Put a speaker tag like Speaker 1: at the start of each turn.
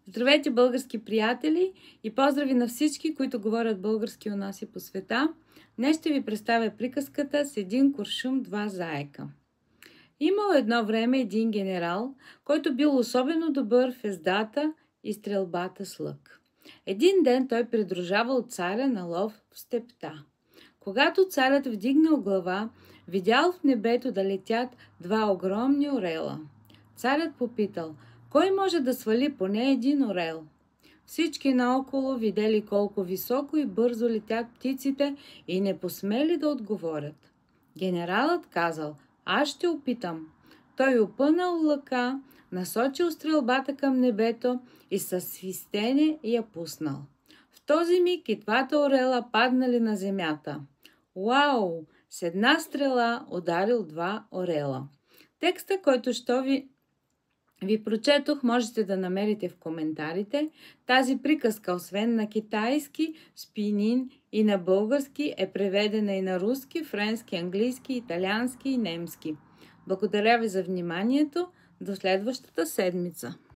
Speaker 1: Здравейте, български приятели, и поздрави на всички, които говорят български у нас и по света. Днес ще ви представя приказката с един куршум, два заека. Имал едно време един генерал, който бил особено добър в ездата и стрелбата с лък. Един ден той придружавал царя на лов в степта. Когато царят вдигнал глава, видял в небето да летят два огромни орела. Царят попитал: кой може да свали поне един орел? Всички наоколо видели колко високо и бързо летят птиците и не посмели да отговорят. Генералът казал: аз ще опитам. Той опънал лъка, насочил стрелбата към небето и със свистене я пуснал. В този миг и двата орела паднали на земята. Уау! С една стрела ударил два орела. Текста, който ви прочетох, можете да намерите в коментарите. Тази приказка, освен на китайски, с пинин и на български, е преведена и на руски, френски, английски, италиански и немски. Благодаря ви за вниманието. До следващата седмица.